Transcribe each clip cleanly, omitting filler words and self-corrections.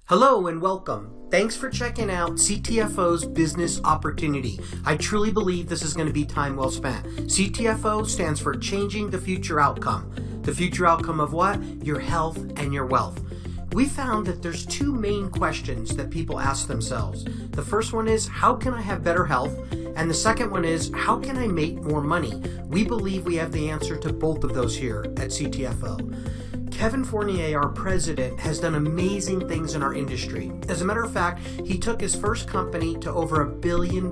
Hello and welcome. Thanks for checking out CTFO's Business Opportunity. I truly believe this is going to be time well spent. CTFO stands for Changing the Future Outcome. The future outcome of what? Your health and your wealth. We found that there's two main questions that people ask themselves. The first one is, how can I have better health? And the second one is, how can I make more money? We believe we have the answer to both of those here at CTFO. Kevin Fournier, our president, has done amazing things in our industry. As a matter of fact, he took his first company to over $1 billion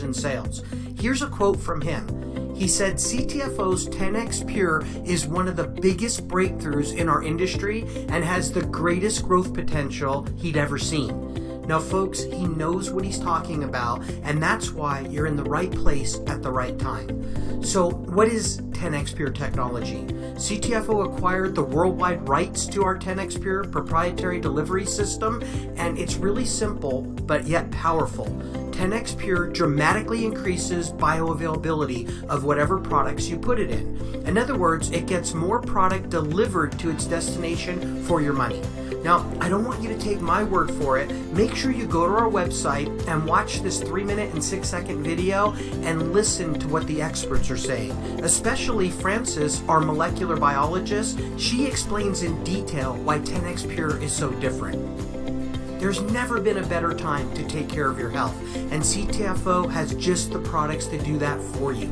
in sales. Here's a quote from him. He said, CTFO's 10x Pure is one of the biggest breakthroughs in our industry and has the greatest growth potential he'd ever seen. Now, folks, he knows what he's talking about, and that's why you're in the right place at the right time. So what is 10x Pure technology? CTFO acquired the worldwide rights to our 10x Pure proprietary delivery system, and it's really simple, but yet powerful. 10x Pure dramatically increases bioavailability of whatever products you put it in. In other words, it gets more product delivered to its destination for your money. Now, I don't want you to take my word for it. Make sure you go to our website and watch this 3-minute and 6-second video and listen to what the experts are saying. Especially Frances, our molecular biologist, she explains in detail why 10x Pure is so different. There's never been a better time to take care of your health, and CTFO has just the products to do that for you.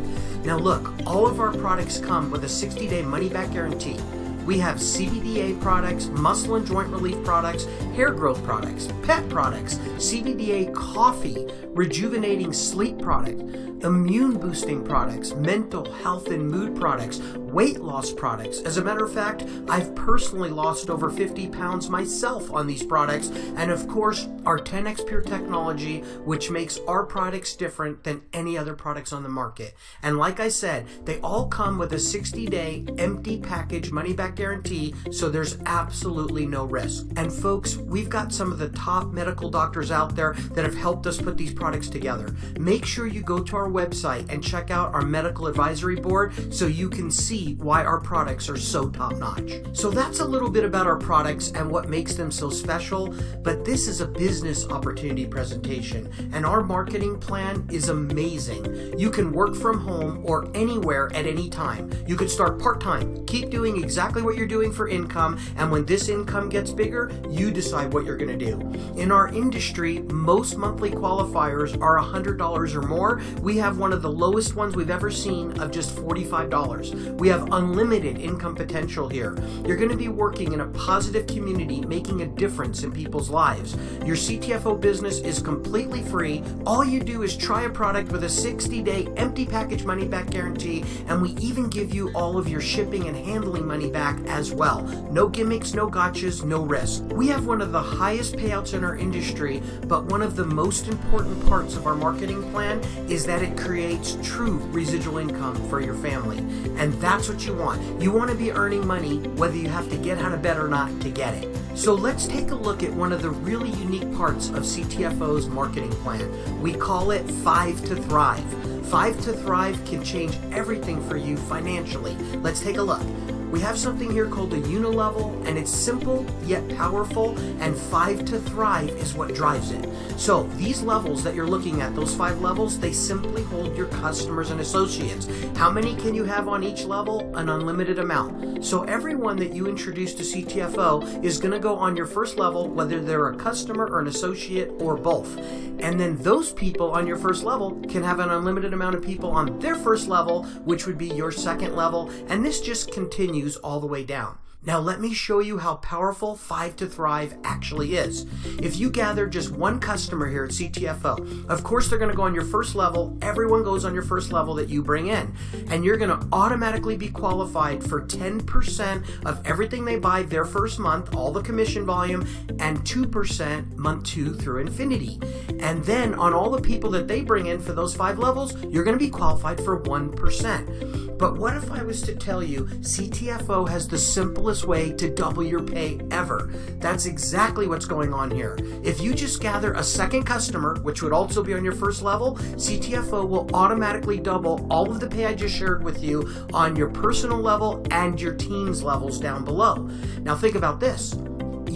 Now look, all of our products come with a 60-day money-back guarantee. We have CBDA products, muscle and joint relief products, hair growth products, pet products, CBDA coffee, rejuvenating sleep products, immune boosting products, mental health and mood products, weight loss products. As a matter of fact, I've personally lost over 50 pounds myself on these products, and of course, our 10x Pure technology, which makes our products different than any other products on the market. And like I said, they all come with a 60-day empty package money-back guarantee, so there's absolutely no risk. And folks, we've got some of the top medical doctors out there that have helped us put these products together. Make sure you go to our website and check out our medical advisory board so you can see why our products are so top-notch. So that's a little bit about our products and what makes them so special, but this is a business opportunity presentation, and our marketing plan is amazing. You can work from home or anywhere at any time. You could start part-time, keep doing exactly what you're doing for income, and when this income gets bigger, you decide what you're going to do. In our industry, most monthly qualifiers are $100 or more. We have one of the lowest ones we've ever seen of just $45. We have unlimited income potential here. You're going to be working in a positive community, making a difference in people's lives. Your CTFO business is completely free. All you do is try a product with a 60-day empty package money-back guarantee, and we even give you all of your shipping and handling money back as well. No gimmicks, no gotchas, no risk. We have one of the highest payouts in our industry, but one of the most important parts of our marketing plan is that it creates true residual income for your family. And that's what you want. You want to be earning money whether you have to get out of bed or not to get it. So let's take a look at one of the really unique parts of CTFO's marketing plan. We call it 5 to Thrive. 5 to Thrive can change everything for you financially. Let's take a look. We have something here called a unilevel, and it's simple yet powerful, and 5 to Thrive is what drives it. So these levels that you're looking at, those 5 levels, they simply hold your customers and associates. How many can you have on each level? An unlimited amount. So everyone that you introduce to CTFO is going to go on your first level, whether they're a customer or an associate or both. And then those people on your first level can have an unlimited amount of people on their first level, which would be your second level, and this just continues all the way down. Now let me show you how powerful 5 to Thrive actually is. If you gather just one customer here at CTFO, of course they're going to go on your first level. Everyone goes on your first level that you bring in, and you're going to automatically be qualified for 10% of everything they buy their first month, all the commission volume, and 2% month 2 through infinity. And then on all the people that they bring in for those 5 levels, you're going to be qualified for 1%. But what if I was to tell you CTFO has the simplest way to double your pay ever? That's exactly what's going on here. If you just gather a second customer, which would also be on your first level, CTFO will automatically double all of the pay I just shared with you on your personal level and your team's levels down below. Now think about this.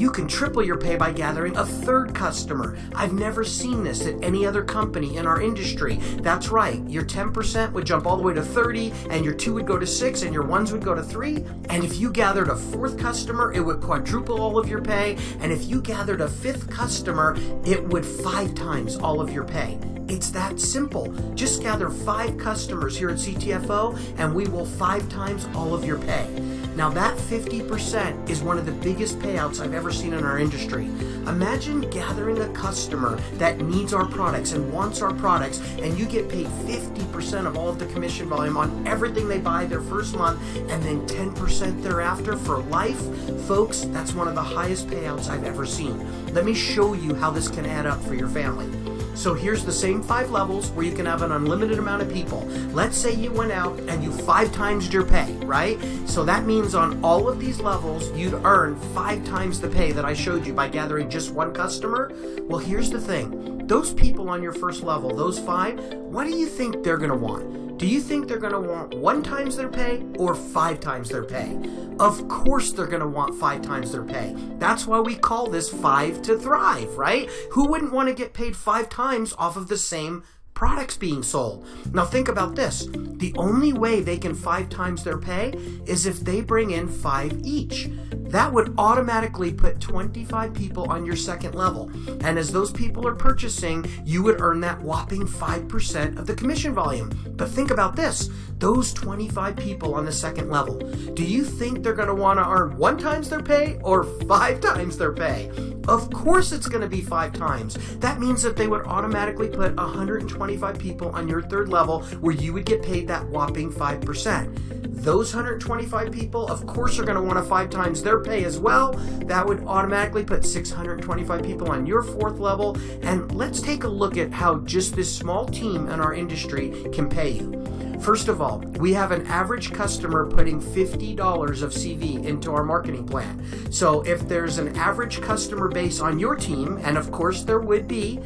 you can triple your pay by gathering a third customer. I've never seen this at any other company in our industry. That's right, your 10% would jump all the way to 30, and your 2 would go to 6, and your 1s would go to 3. And if you gathered a 4th customer, it would quadruple all of your pay. And if you gathered a 5th customer, it would 5 times all of your pay. It's that simple. Just gather 5 customers here at CTFO and we will 5 times all of your pay. Now that 50% is one of the biggest payouts I've ever seen in our industry. Imagine gathering a customer that needs our products and wants our products, and you get paid 50% of all of the commission volume on everything they buy their first month, and then 10% thereafter for life. Folks, that's one of the highest payouts I've ever seen. Let me show you how this can add up for your family. So here's the same 5 levels where you can have an unlimited amount of people. Let's say you went out and you 5 times your pay, right? So that means on all of these levels, you'd earn 5 times the pay that I showed you by gathering just 1 customer. Well, here's the thing. Those people on your first level, those 5, what do you think they're going to want? Do you think they're going to want 1 times their pay or 5 times their pay? Of course they're going to want 5 times their pay. That's why we call this 5 to Thrive, right? Who wouldn't want to get paid 5 times off of the same products being sold? Now think about this. The only way they can 5 times their pay is if they bring in 5 each. That would automatically put 25 people on your second level. And as those people are purchasing, you would earn that whopping 5% of the commission volume. But think about this. Those 25 people on the second level, do you think they're going to want to earn 1 times their pay or 5 times their pay? Of course it's going to be 5 times. That means that they would automatically put 125 people on your third level where you would get paid that whopping 5%. Those 125 people, of course, are going to want to 5 times their pay as well. That would automatically put 625 people on your 4th level. And let's take a look at how just this small team in our industry can pay you. First of all, we have an average customer putting $50 of CV into our marketing plan. So if there's an average customer base on your team, and of course there would be,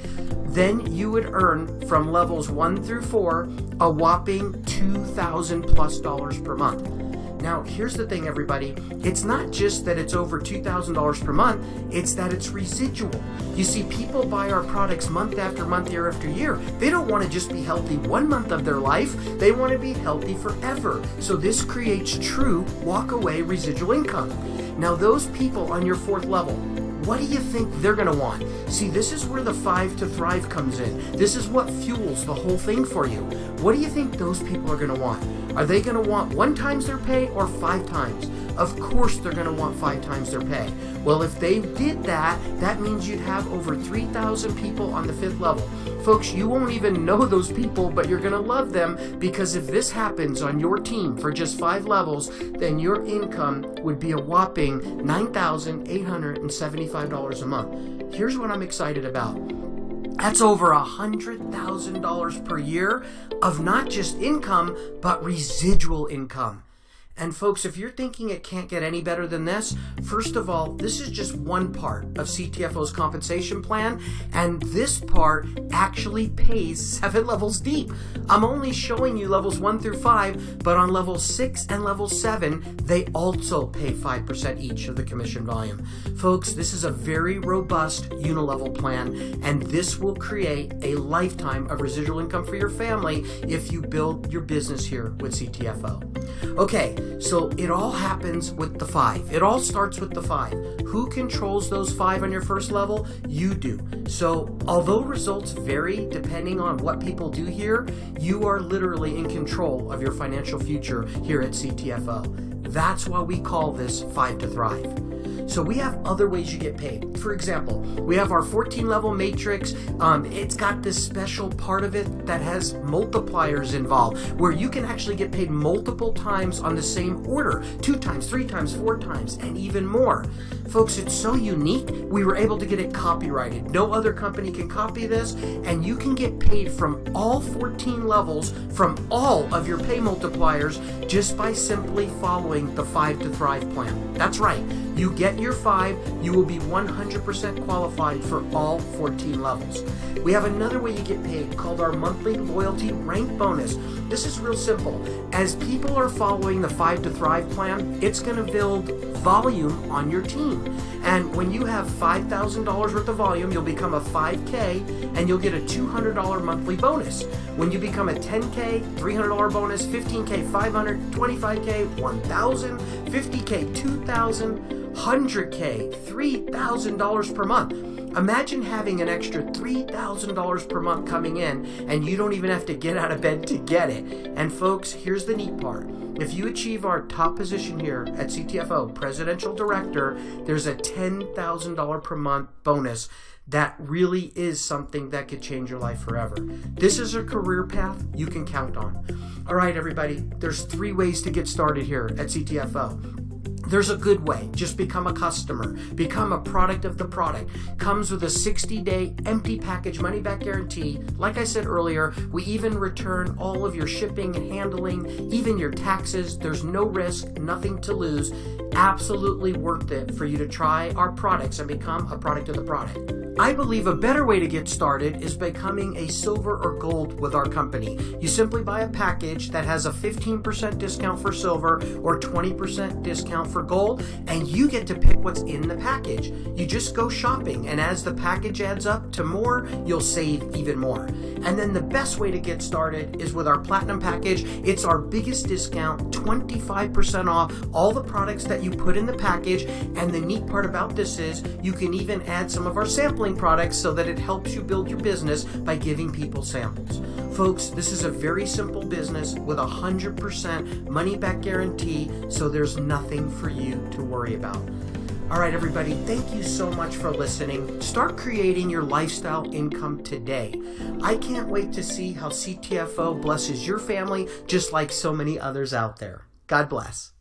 then you would earn from levels 1 through 4 a whopping $2,000+ per month. Now, here's the thing, everybody. It's not just that it's over $2,000 per month, it's that it's residual. You see, people buy our products month after month, year after year. They don't want to just be healthy 1 month of their life. They want to be healthy forever. So this creates true walk-away residual income. Now, those people on your 4th level, what do you think they're going to want? See, this is where the 5 to Thrive comes in. This is what fuels the whole thing for you. What do you think those people are going to want? Are they going to want 1 times their pay or 5 times? Of course they're going to want 5 times their pay. Well, if they did that, that means you'd have over 3,000 people on the 5th level. Folks, you won't even know those people, but you're going to love them, because if this happens on your team for just 5 levels, then your income would be a whopping $9,875 a month. Here's what I'm excited about. That's over $100,000 per year of not just income, but residual income. And folks, if you're thinking it can't get any better than this, first of all, this is just one part of CTFO's compensation plan, and this part actually pays 7 levels deep. I'm only showing you levels 1 through 5, but on level 6 and level 7, they also pay 5% each of the commission volume. Folks, this is a very robust unilevel plan, and this will create a lifetime of residual income for your family if you build your business here with CTFO. Okay, so it all happens with the 5. It all starts with the 5. Who controls those 5 on your first level? You do. So although results vary depending on what people do here, you are literally in control of your financial future here at CTFO. That's why we call this 5 to Thrive. So we have other ways you get paid. For example, we have our 14-level matrix. It's got this special part of it that has multipliers involved, where you can actually get paid multiple times on the same order, 2 times, 3 times, 4 times, and even more. Folks, it's so unique, we were able to get it copyrighted. No other company can copy this, and you can get paid from all 14 levels from all of your pay multipliers just by simply following the 5 to Thrive plan. That's right. You get your 5, you will be 100% qualified for all 14 levels. We have another way you get paid called our monthly loyalty rank bonus. This is real simple. As people are following the 5 to Thrive plan, it's going to build volume on your team. And when you have $5,000 worth of volume, you'll become a 5K and you'll get a $200 monthly bonus. When you become a 10K, $300 bonus, 15K, $500, 25K, $1,000, 50K, $2,000, 100K, $3,000 per month. Imagine having an extra $3,000 per month coming in and you don't even have to get out of bed to get it. And folks, here's the neat part. If you achieve our top position here at CTFO, Presidential Director, there's a $10,000 per month bonus. That really is something that could change your life forever. This is a career path you can count on. All right, everybody, there's 3 ways to get started here at CTFO. There's a good way. Just become a customer. Become a product of the product. Comes with a 60-day empty package money back guarantee. Like I said earlier, we even return all of your shipping and handling, even your taxes. There's no risk, nothing to lose. Absolutely worth it for you to try our products and become a product of the product. I believe a better way to get started is becoming a silver or gold with our company. You simply buy a package that has a 15% discount for silver or 20% discount for gold, and you get to pick what's in the package. You just go shopping, and as the package adds up to more, you'll save even more. And then the best way to get started is with our platinum package. It's our biggest discount, 25% off all the products that you put in the package. And the neat part about this is you can even add some of our sampling products so that it helps you build your business by giving people samples. Folks, this is a very simple business with 100% money back guarantee, so there's nothing for you to worry about. All right, everybody, thank you so much for listening. Start creating your lifestyle income today. I can't wait to see how CTFO blesses your family just like so many others out there. God bless.